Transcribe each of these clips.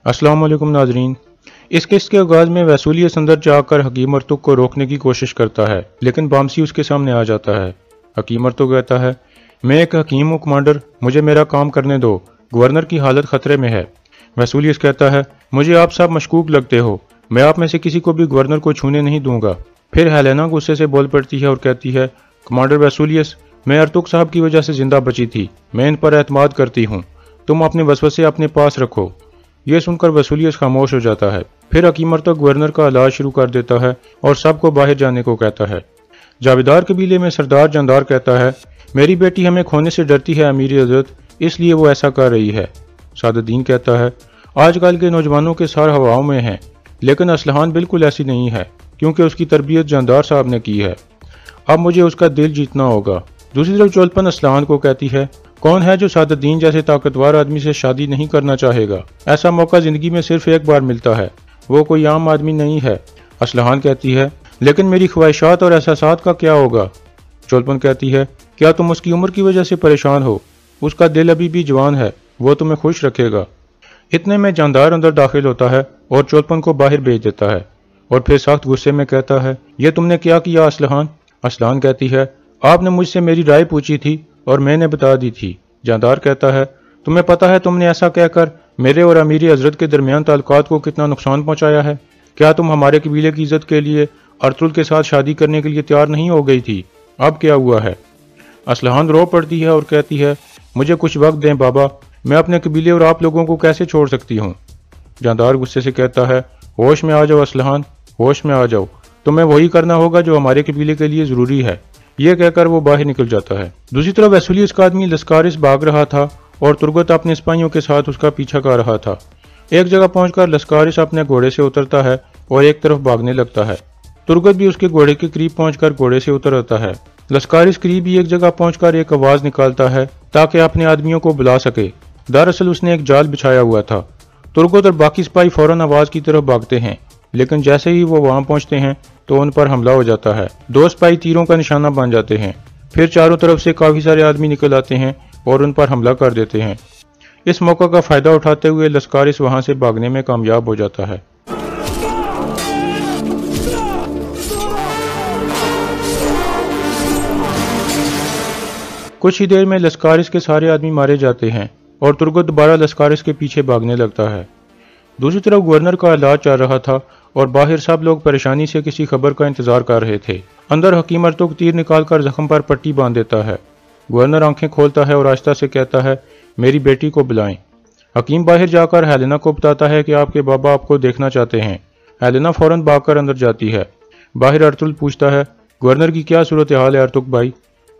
अस्सलाम वालेकुम नाजरीन। इस किस्त के आगाज में वसूलियत अंदर जाकर हकीम अर्तुग को रोकने की कोशिश करता है, लेकिन बामसी उसके सामने आ जाता है। हकीम अर्तुग कहता है, मैं एक हकीम हूँ कमांडर, मुझे मेरा काम करने दो, गवर्नर की हालत खतरे में है। वसूलियत कहता है, मुझे आप सब मशकूक लगते हो, मैं आप में से किसी को भी गवर्नर को छूने नहीं दूंगा। फिर हेलेना गुस्से से बोल पड़ती है और कहती है, कमांडर वसूलियत, मैं अर्तुग साहब की वजह से जिंदा बची थी, मैं इन पर एतमाद करती हूँ, तुम अपने वसवसे अपने पास रखो। यह सुनकर वसूलियत खामोश हो जाता है। फिर हकीम अर्तुग गवर्नर का इलाज शुरू कर देता है और सबको बाहर जाने को कहता है। जावेदार कबीले में सरदार जंदार कहता है, मेरी बेटी हमें खोने से डरती है अमीर हजरत, इसलिए वो ऐसा कर रही है। सादुद्दीन कहता है, आजकल के नौजवानों के सार हवाओं में हैं, लेकिन असलहान बिल्कुल ऐसी नहीं है, क्योंकि उसकी तरबियत जंदार साहब ने की है। अब मुझे उसका दिल जीतना होगा। दूसरी तरफ चोलपन असलहान को कहती है, कौन है जो सादुद्दीन जैसे ताकतवर आदमी से शादी नहीं करना चाहेगा? ऐसा मौका जिंदगी में सिर्फ एक बार मिलता है, वो कोई आम आदमी नहीं है। असलहान कहती है, लेकिन मेरी ख्वाहिशात और एहसासात का क्या होगा? चोलपन कहती है, क्या तुम उसकी उम्र की वजह से परेशान हो? उसका दिल अभी भी जवान है, वो तुम्हें खुश रखेगा। इतने में जानदार अंदर दाखिल होता है और चोलपन को बाहर भेज देता है और फिर सख्त गुस्से में कहता है, यह तुमने क्या किया असलहान? असलहान कहती है, आपने मुझसे मेरी राय पूछी थी और मैंने बता दी थी। जानदार कहता है, तुम्हें पता है तुमने ऐसा कहकर मेरे और अमीरी हजरत के दरमियान ताल्लुकात को कितना नुकसान पहुंचाया है? क्या तुम हमारे कबीले की इज्जत के लिए अर्तुल के साथ शादी करने के लिए तैयार नहीं हो गई थी? अब क्या हुआ है? असलहान रो पड़ती है और कहती है, मुझे कुछ वक्त दें बाबा, मैं अपने कबीले और आप लोगों को कैसे छोड़ सकती हूँ? जानदार गुस्से से कहता है, होश में आ जाओ असलहान, होश में आ जाओ, तुम्हें वही करना होगा जो हमारे कबीले के लिए जरूरी है। यह कहकर वो बाहर निकल जाता है। दूसरी तरफ वसूलियत का आदमी लस्कारिस भाग रहा था और तुर्गत अपने सिपाहियों के साथ उसका पीछा कर रहा था। एक जगह पहुंचकर लस्कारिस अपने घोड़े से उतरता है और एक तरफ भागने लगता है। तुर्गत भी उसके घोड़े के करीब पहुंचकर घोड़े से उतर आता है। लस्कारिस करीब ही एक जगह पहुंचकर एक आवाज निकालता है ताकि अपने आदमियों को बुला सके। दरअसल उसने एक जाल बिछाया हुआ था। तुर्गत और बाकी सिपाही फौरन आवाज की तरफ भागते हैं, लेकिन जैसे ही वो वहां पहुंचते हैं तो उन पर हमला हो जाता है। दो सिपाही तीरों का निशाना बन जाते हैं। फिर चारों तरफ से काफी सारे आदमी निकल आते हैं और उन पर हमला कर देते हैं। इस मौका का फायदा उठाते हुए लस्कारिस वहां से भागने में कामयाब हो जाता है। कुछ ही देर में लस्कारिस के सारे आदमी मारे जाते हैं और तुर्गत दोबारा लस्कारिस के पीछे भागने लगता है। दूसरी तरफ गवर्नर का इलाज चल रहा था और बाहर सब लोग परेशानी से किसी खबर का इंतजार कर रहे थे। अंदर हकीम अर्तुग तीर निकालकर जख्म पर पट्टी बांध देता है। गवर्नर आंखें खोलता है और आहिस्ता से कहता है, मेरी बेटी को बुलाएं। हकीम बाहर जाकर हेलेना को बताता है कि आपके बाबा आपको देखना चाहते हैं। हेलेना फौरन भागकर अंदर जाती है। बाहर अर्तुल पूछता है, गवर्नर की क्या सूरत हाल है अर्तुग भाई?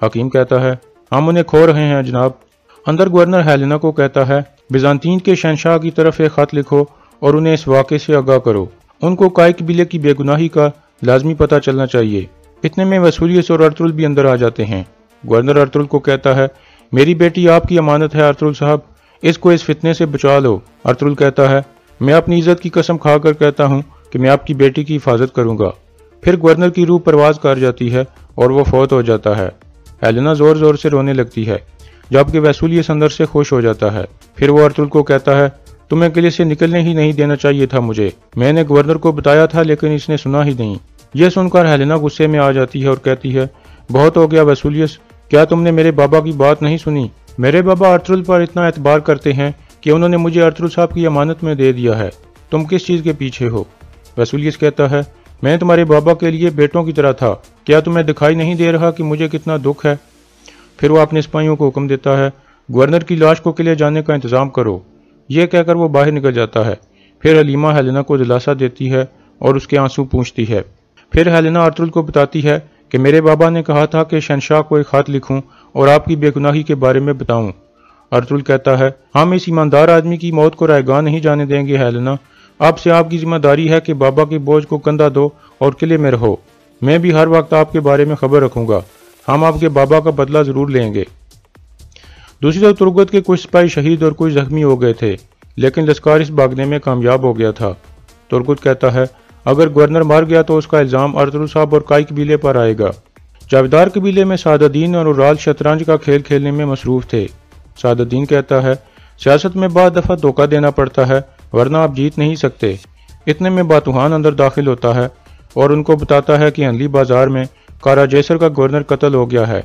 हकीम कहता है, हम उन्हें खो रहे हैं जनाब। अंदर गवर्नर हेलेना को कहता है, बिजांतीन के शहंशाह की तरफ एक खत लिखो और उन्हें इस वाक़े से आगाह करो। उनको काय कबीले की बेगुनाही का लाजमी पता चलना चाहिए। इतने में वसूलियत और अर्तुल भी अंदर आ जाते हैं। गवर्नर अर्तुल को कहता है, मेरी बेटी आपकी अमानत है अर्तुल साहब, इसको इस फितने से बचा लो। अर्तुल कहता है, मैं अपनी इज्जत की कसम खाकर कहता हूँ कि मैं आपकी बेटी की हिफाजत करूंगा। फिर गवर्नर की रूह परवाज कर जाती है और वो फौत हो जाता है। हेलेना जोर जोर से रोने लगती है, जबकि वसूलियत अंदर से खुश हो जाता है। फिर वो अर्तुल को कहता है, तुम्हें किले से निकलने ही नहीं देना चाहिए था मुझे, मैंने गवर्नर को बताया था लेकिन इसने सुना ही नहीं। यह सुनकर हेलेना गुस्से में आ जाती है और कहती है, बहुत हो गया वसूलियत, क्या तुमने मेरे बाबा की बात नहीं सुनी? मेरे बाबा अर्तुल पर इतना एतबार करते हैं कि उन्होंने मुझे अर्तुल साहब की अमानत में दे दिया है, तुम किस चीज़ के पीछे हो? वसूलियत कहता है, मैं तुम्हारे बाबा के लिए बेटों की तरह था, क्या तुम्हें दिखाई नहीं दे रहा कि मुझे कितना दुख है? फिर वो अपने सिपाहियों को हुक्म देता है, गवर्नर की लाश को किले जाने का इंतजाम करो। यह कहकर वो बाहर निकल जाता है। फिर हलीमा हेलेना को दिलासा देती है और उसके आंसू पूंछती है। फिर हेलेना अर्तुल को बताती है कि मेरे बाबा ने कहा था कि शहंशाह को एक खत लिखूं और आपकी बेगुनाही के बारे में बताऊं। अर्तुल कहता है, हम इस ईमानदार आदमी की मौत को रायगां नहीं जाने देंगे हेलेना, अब से आपकी जिम्मेदारी है कि बाबा के बोझ को कंधा दो और किले में रहो। मैं भी हर वक्त आपके बारे में खबर रखूंगा, हम आपके बाबा का बदला जरूर लेंगे। दूसरी तरफ तुर्गत के कुछ सिपाही शहीद और कुछ जख्मी हो गए थे, लेकिन लस्कारिस भागने में कामयाब हो गया था। तुर्गत कहता है, अगर गवर्नर मर गया तो उसका इल्जाम अर्तुल साहब और काय कबीले पर आएगा। जावेदार कबीले में सादुद्दीन और उराल शतरंज का खेल खेलने में मसरूफ थे। सादुद्दीन कहता है, सियासत में बाद दफ़ा धोखा देना पड़ता है, ورنہ آپ جیت نہیں سکتے۔ اتنے میں باتوحان اندر داخل ہوتا ہے اور ان کو بتاتا ہے کہ انلی بازار میں کارا جیسر کا گورنر قتل ہو گیا ہے۔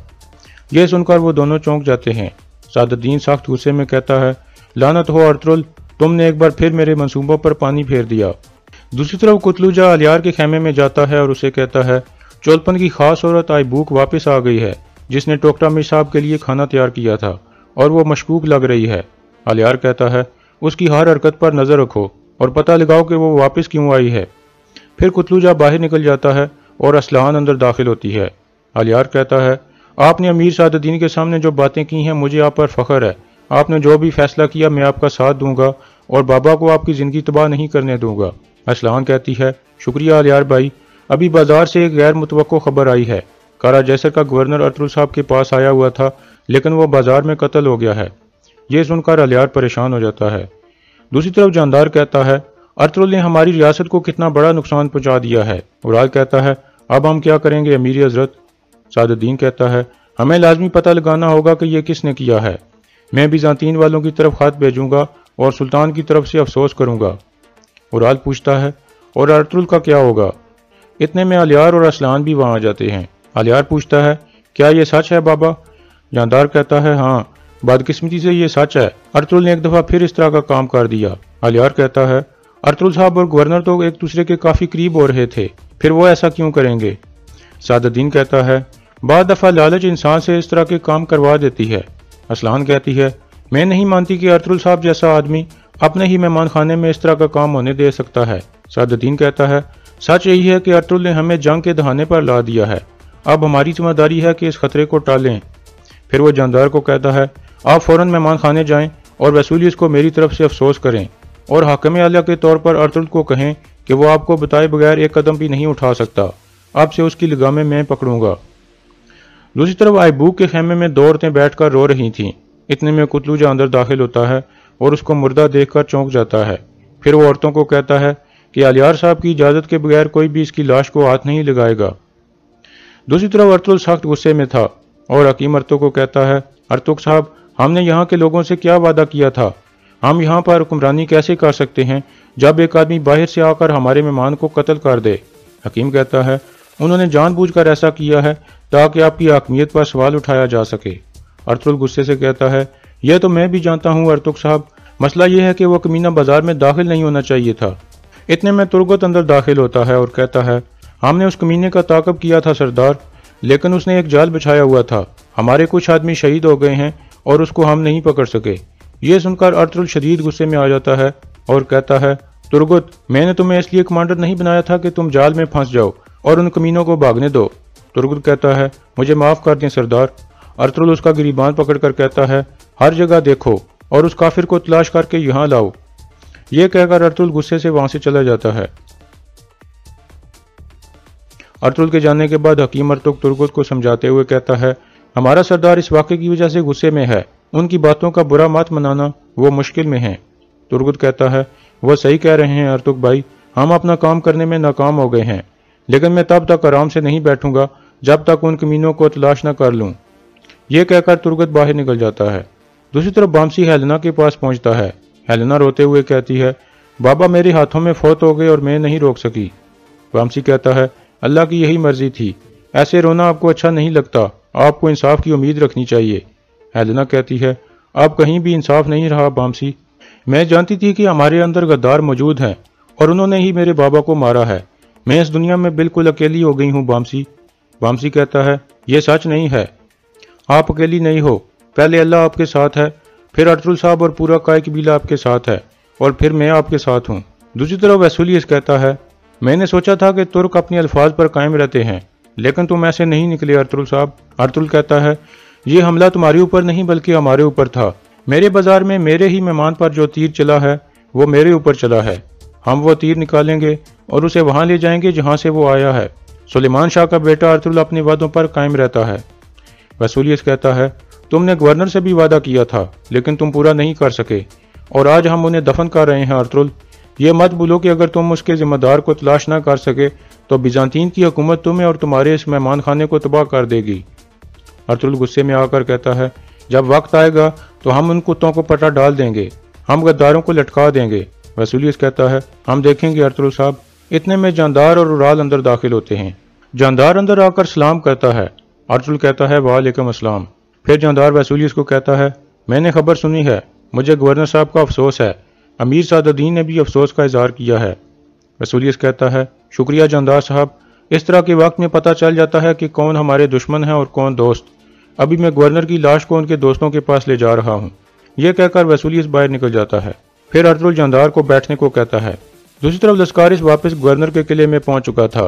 یہ سن کر وہ دونوں چونک جاتے ہیں۔ سعد الدین سخت غصے میں کہتا ہے، لعنت ہو ارطغرل، تم نے ایک بار پھر میرے منصوبوں پر پانی پھیر دیا۔ دوسری طرف قتلوجہ الیار کے خیمے میں جاتا ہے اور اسے کہتا ہے، چولپن کی خاص عورت آئیبوک واپس آ گئی ہے، جس نے ٹوکٹا میر صاحب کے لیے کھانا تیار کیا تھا اور وہ مشکوک لگ رہی ہے۔ الیار کہتا ہے، اس کی ہر حرکت پر نظر رکھو اور پتہ لگاؤ کہ وہ واپس کیوں آئی ہے۔ پھر قتلوجہ باہر نکل جاتا ہے اور اسلحان اندر داخل ہوتی ہے۔ الیار کہتا ہے، آپ نے امیر سعد الدین کے سامنے جو باتیں کی ہیں مجھے آپ پر فخر ہے۔ آپ نے جو بھی فیصلہ کیا میں آپ کا ساتھ دوں گا اور بابا کو آپ کی زندگی تباہ نہیں کرنے دوں گا۔ اسلحان کہتی ہے، شکریہ الیار بھائی، ابھی بازار سے ایک غیر متوقع خبر آئی ہے۔ کارا جیسر کا گورنر ارطغرل صاحب کے پاس آیا ہوا تھا لیکن وہ بازار میں قتل ہو گیا ہے۔ یہ سن کر الیار پریشان ہو جاتا ہے۔ دوسری طرف جاندار کہتا ہے، ارطغرل نے ہماری ریاست کو کتنا بڑا نقصان پہنچا دیا ہے۔ اورال کہتا ہے، اب ہم کیا کریں گے امیر حضرت؟ سعد الدین کہتا ہے، ہمیں لازمی پتہ لگانا ہوگا کہ یہ کس نے کیا ہے۔ میں بیزانتین والوں کی طرف خط بھیجوں گا اور سلطان کی طرف سے افسوس کروں گا۔ اورال پوچھتا ہے، اور ارطغرل کا کیا ہوگا؟ اتنے میں الیار اور اسلحان بھی وہاں آ جاتے ہیں۔ الیار پوچھتا ہے، کیا یہ سچ ہے بابا؟ جاندار کہتا ہے، ہاں، بدقسمتی سے یہ سچ ہے۔ ارطغرل نے ایک دفعہ پھر اس طرح کا کام کر دیا۔ الیار کہتا ہے، ارطغرل صاحب اور گورنر تو ایک دوسرے کے کافی قریب ہو رہے تھے، پھر وہ ایسا کیوں کریں گے؟ سعد الدین کہتا ہے، بعض دفعہ لالچ انسان سے اس طرح کے کام کروا دیتی ہے۔ اسلحان کہتی ہے، میں نہیں مانتی کہ ارطغرل صاحب جیسا آدمی اپنے ہی مہمان خانے میں اس طرح کا کام ہونے دے سکتا ہے۔ سعد الدین کہتا ہے، سچ یہی ہے کہ ارطغرل نے ہمیں جنگ کے دہانے پر لا دیا ہے، اب ہماری ذمہ داری ہے کہ اس خطرے کو ٹالیں۔ پھر وہ جاندار کو کہتا ہے، آپ فوراً مہمان خانے جائیں اور ویسولیس کو میری طرف سے افسوس کریں اور حاکم اعلیٰ کے طور پر ارطغرل کو کہیں کہ وہ آپ کو بتائے بغیر ایک قدم بھی نہیں اٹھا سکتا، اب سے اس کی لگامیں میں پکڑوں گا۔ دوسری طرف آئیبوک کے خیمے میں دو عورتیں بیٹھ کر رو رہی تھیں۔ اتنے میں قتلوجہ اندر داخل ہوتا ہے اور اس کو مردہ دیکھ کر چونک جاتا ہے۔ پھر وہ عورتوں کو کہتا ہے کہ الیار صاحب کی اجازت کے بغیر کوئی بھی اس کی لاش کو ہاتھ نہیں لگائے گا۔ دوسری طرف ارطغرل سخت غصے میں تھا اور حکیم ارطغرل کو کہتا ہے، ارطغرل صاحب، ہم نے یہاں کے لوگوں سے کیا وعدہ کیا تھا؟ ہم یہاں پر حکمرانی کیسے کر سکتے ہیں جب ایک آدمی باہر سے آ کر ہمارے مہمان کو قتل کر دے؟ حکیم کہتا ہے، انہوں نے جان بوجھ کر ایسا کیا ہے تاکہ آپ کی حاکمیت پر سوال اٹھایا جا سکے۔ ارطغرل غصے سے کہتا ہے، یہ تو میں بھی جانتا ہوں ارطغرل صاحب، مسئلہ یہ ہے کہ وہ کمینہ بازار میں داخل نہیں ہونا چاہیے تھا۔ اتنے میں ترگت اندر داخل ہوتا ہے اور کہتا ہے، ہم نے اس کمینے کا تعاقب کیا تھا سردار، لیکن اس نے ایک جال بچھایا ہوا تھا، ہمارے کچھ آدمی شہید ہو گئے ہیں اور اس کو ہم نہیں پکڑ سکے۔ یہ سن کر ارطغرل شدید غصے میں آ جاتا ہے اور کہتا ہے، ترگت، میں نے تمہیں اس لیے کمانڈر نہیں بنایا تھا کہ تم جال میں پھنس جاؤ اور ان کمینوں کو بھاگنے دو۔ ترگت کہتا ہے، مجھے معاف کر دیں سردار۔ ارطغرل اس کا گریبان پکڑ کر کہتا ہے، ہر جگہ دیکھو اور اس کافر کو تلاش کر کے یہاں لاؤ۔ یہ کہہ کر ارطغرل غصے سے وہاں سے چلا جاتا ہے۔ ارطغرل کے جانے کے بعد حکیم ارطغرل ترگت کو سمجھاتے ہوئے کہتا ہے، ہمارا سردار اس واقعے کی وجہ سے غصے میں ہے، ان کی باتوں کا برا مت منانا، وہ مشکل میں ہیں۔ ترگت کہتا ہے، وہ صحیح کہہ رہے ہیں ارطغرل بھائی، ہم اپنا کام کرنے میں ناکام ہو گئے ہیں، لیکن میں تب تک آرام سے نہیں بیٹھوں گا جب تک ان کمینوں کو تلاش نہ کر لوں۔ یہ کہہ کر ترگت باہر نکل جاتا ہے۔ دوسری طرف بامسی ہیلینا کے پاس پہنچتا ہے۔ ہیلینا روتے ہوئے کہتی ہے، بابا میرے ہاتھوں میں فوت ہو گئے اور میں نہیں روک سکی۔ بامسی کہتا ہے، اللہ کی یہی مرضی تھی، ایسے رونا آپ کو اچھا نہیں لگتا، آپ کو انصاف کی امید رکھنی چاہیے۔ ہیلینا کہتی ہے، اب کہیں بھی انصاف نہیں رہا بامسی، میں جانتی تھی کہ ہمارے اندر غدار موجود ہیں اور انہوں نے ہی میرے بابا کو مارا ہے، میں اس دنیا میں بالکل اکیلی ہو گئی ہوں بامسی۔ بامسی کہتا ہے، یہ سچ نہیں ہے، آپ اکیلی نہیں ہو، پہلے اللہ آپ کے ساتھ ہے، پھر ارطغرل صاحب اور پورا کائے قبیلہ آپ کے ساتھ ہے، اور پھر میں آپ کے ساتھ ہوں۔ دوسری طرف ویسولیس کہتا ہے، میں نے سوچا تھا کہ ترک اپنے الفاظ پر قائم رہتے ہیں، لیکن تم ایسے نہیں نکلے ارطغرل صاحب۔ ارطغرل کہتا ہے، یہ حملہ تمہارے اوپر نہیں بلکہ ہمارے اوپر تھا، میرے بازار میں میرے ہی مہمان پر جو تیر چلا ہے وہ میرے اوپر چلا ہے، ہم وہ تیر نکالیں گے اور اسے وہاں لے جائیں گے جہاں سے وہ آیا ہے۔ سلیمان شاہ کا بیٹا ارطغرل اپنے وعدوں پر قائم رہتا ہے۔ ویسولیس کہتا ہے، تم نے گورنر سے بھی وعدہ کیا تھا لیکن تم پورا نہیں کر سکے، اور آج ہم انہیں دفن کر رہے ہیں ارطغرل، یہ مت بھولو کہ اگر تم اس کے ذمہ دار کو تلاش نہ کر سکے تو بیزانتین کی حکومت تمہیں اور تمہارے اس مہمان خانے کو تباہ کر دے گی۔ ارطغرل غصے میں آ کر کہتا ہے، جب وقت آئے گا تو ہم ان کتوں کو پٹا ڈال دیں گے، ہم غداروں کو لٹکا دیں گے، वैसुलियस कहता है, हम देखेंगे अर्तुगरुल साहब। इतने में जानदार और उराल अंदर दाखिल होते हैं। जानदार अंदर आकर सलाम करता है। अर्तुगरुल कहता है, वालेकुम अस्सलाम। फिर जानदार वैसुलियस को कहता है, मैंने खबर सुनी है, मुझे गवर्नर साहब का अफसोस है। अमीर सादुद्दीन ने भी अफसोस का इजहार किया है। वैसुलियस कहता है, शुक्रिया जानदार साहब, इस तरह के वक्त में पता चल जाता है कि कौन हमारे दुश्मन हैं और कौन दोस्त। अभी मैं गवर्नर की लाश को उनके दोस्तों के पास ले जा रहा हूँ। यह कहकर वैसुलियस बाहर निकल जाता है। फिर अर्तुगरुल जानदार को बैठने को कहता है। दूसरी तरफ लस्कारिस वापस गवर्नर के किले में पहुंच चुका था।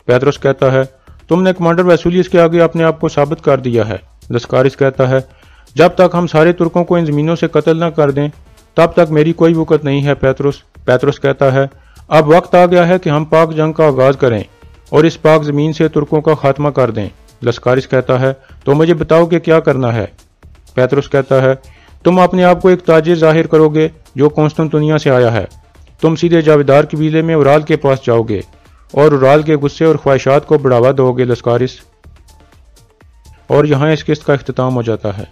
पेत्रोस कहता है, तुमने कमांडर वैसुलियस के आगे अपने आप को साबित कर दिया है। लस्कारिस कहता है, जब तक हम सारे तुर्कों को इन जमीनों से कत्ल न कर दें तब तक मेरी कोई वक़्त नहीं है पेत्रोस। पेत्रोस कहता है, अब वक्त आ गया है कि हम पाक जंग का आगाज करें और इस पाक जमीन से तुर्कों का खात्मा कर दें। लस्कारिस कहता है, तो मुझे बताओ कि क्या करना है। पेत्रोस कहता है, तुम अपने आप को एक ताजिर जाहिर करोगे जो कॉन्स्टेंटिनोपिया से आया है। तुम सीधे जावेदार कबीले में उराल के पास जाओगे और उराल के गुस्से और ख्वाहिशात को बढ़ावा दोगे लस्कारिस। और यहाँ इस किस्त का इख्तिताम हो जाता है।